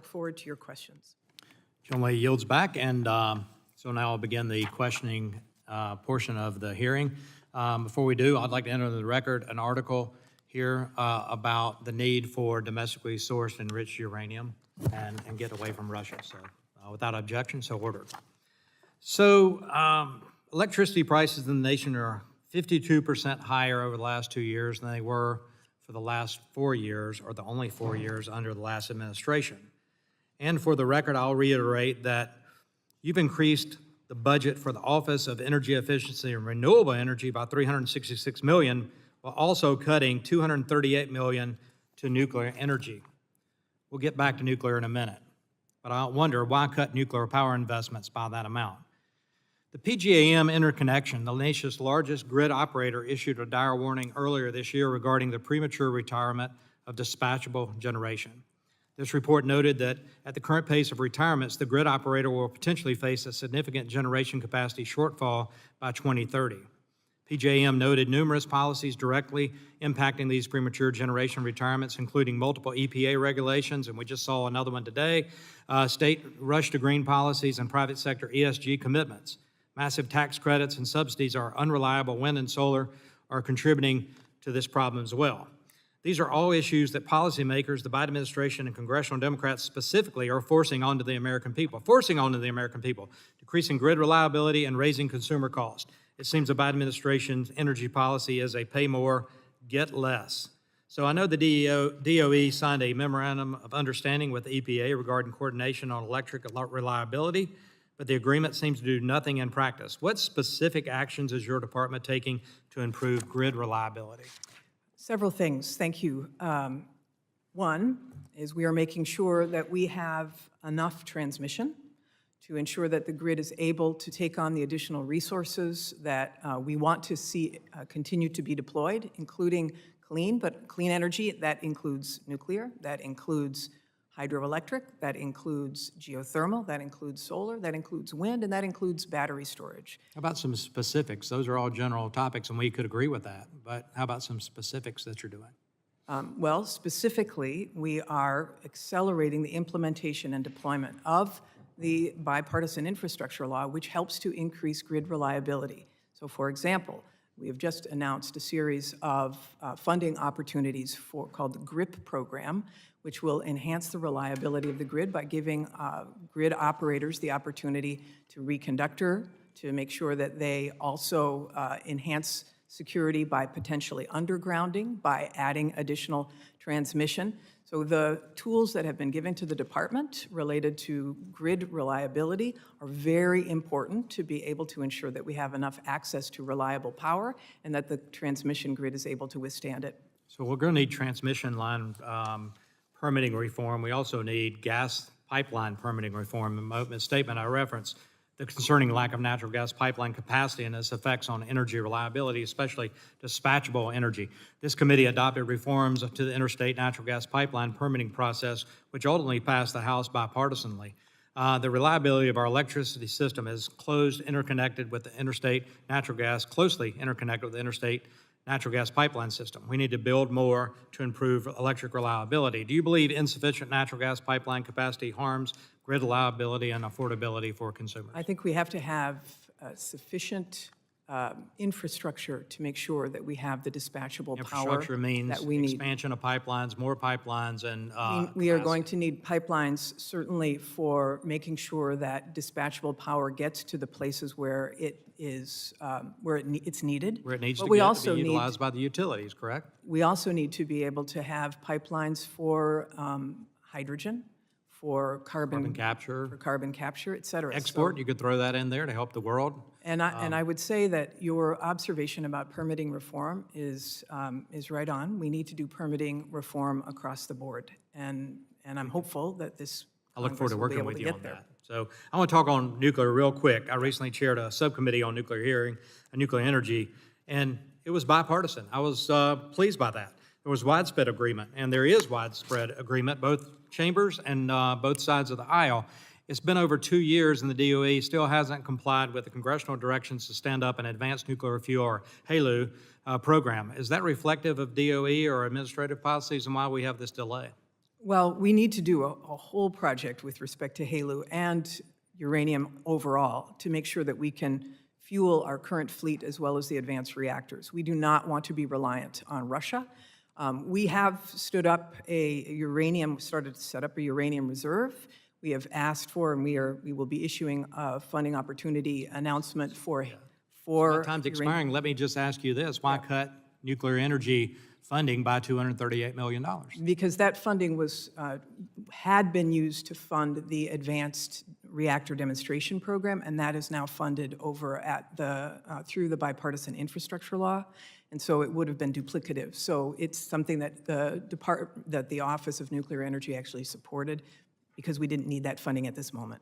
forward to your questions. Gentleman yields back, and so now I'll begin the questioning portion of the hearing. Before we do, I'd like to enter into the record an article here about the need for domestically sourced enriched uranium and get away from Russia. So without objection, so ordered. So electricity prices in the nation are 52% higher over the last 2 years than they were for the last 4 years, or the only 4 years under the last administration. And for the record, I'll reiterate that you've increased the budget for the Office of Energy Efficiency and Renewable Energy by $366 million, while also cutting $238 million to nuclear energy. We'll get back to nuclear in a minute, but I wonder why cut nuclear power investments by that amount. The PJM interconnection, the nation's largest grid operator, issued a dire warning earlier this year regarding the premature retirement of dispatchable generation. This report noted that at the current pace of retirements, the grid operator will potentially face a significant generation capacity shortfall by 2030. PJM noted numerous policies directly impacting these premature generation retirements, including multiple EPA regulations, and we just saw another one today, state rush to green policies, and private sector ESG commitments. Massive tax credits and subsidies are unreliable. Wind and solar are contributing to this problem as well. These are all issues that policymakers, the Biden administration, and congressional Democrats specifically are forcing onto the American people, decreasing grid reliability and raising consumer costs. It seems the Biden administration's energy policy is a pay more, get less. So I know the DOE signed a memorandum of understanding with the EPA regarding coordination on electric reliability, but the agreement seems to do nothing in practice. What specific actions is your department taking to improve grid reliability? Several things, thank you. One is we are making sure that we have enough transmission to ensure that the grid is able to take on the additional resources that we want to see continue to be deployed, including clean energy. That includes nuclear, that includes hydroelectric, that includes geothermal, that includes solar, that includes wind, and that includes battery storage. How about some specifics? Those are all general topics, and we could agree with that, but how about some specifics that you're doing? Well, specifically, we are accelerating the implementation and deployment of the bipartisan infrastructure law, which helps to increase grid reliability. So, for example, we have just announced a series of funding opportunities called the GRIP program, which will enhance the reliability of the grid by giving grid operators the opportunity to reconductor, to make sure that they also enhance security by potentially undergrounding, by adding additional transmission. So the tools that have been given to the department related to grid reliability are very important to be able to ensure that we have enough access to reliable power and that the transmission grid is able to withstand it. So we're going to need transmission line permitting reform. We also need gas pipeline permitting reform. In my statement, I referenced the concerning lack of natural gas pipeline capacity and its effects on energy reliability, especially dispatchable energy. This committee adopted reforms to the interstate natural gas pipeline permitting process, which ultimately passed the House bipartisanly. The reliability of our electricity system is closely interconnected with the interstate natural gas pipeline system. We need to build more to improve electric reliability. Do you believe insufficient natural gas pipeline capacity harms grid reliability and affordability for consumers? I think we have to have sufficient infrastructure to make sure that we have the dispatchable power means that we need. Expansion of pipelines, more pipelines, and we are going to need pipelines certainly for making sure that dispatchable power gets to the places where it is it's needed. Where it needs but to get to be utilized by the utilities, correct? We also need to be able to have pipelines for hydrogen, for carbon capture, et cetera. Export, so, you could throw that in there to help the world. And I would say that your observation about permitting reform is right on. We need to do permitting reform across the board, and I'm hopeful that this I look forward to working with you on there. that. So I want to talk on nuclear real quick. I recently chaired a subcommittee on nuclear energy, and it was bipartisan. I was pleased by that. There was widespread agreement, and there is widespread agreement, both chambers and both sides of the aisle. It's been over 2 years, and the DOE still hasn't complied with the congressional directions to stand up an advanced nuclear fuel, or HALEU, program. Is that reflective of DOE or administrative policies, and why we have this delay? Well, we need to do a whole project with respect to HALEU and uranium overall to make sure that we can fuel our current fleet as well as the advanced reactors. We do not want to be reliant on Russia. We have stood up started to set up a uranium reserve. We have asked for, and we will be issuing a funding opportunity announcement for Time's uranium. expiring. Let me just ask you this. Why cut nuclear energy funding by $238 million? Because that funding had been used to fund the Advanced Reactor Demonstration Program, and that is now funded over at through the Bipartisan Infrastructure Law, and so it would have been duplicative. So it's something that the Office of Nuclear Energy actually supported because we didn't need that funding at this moment.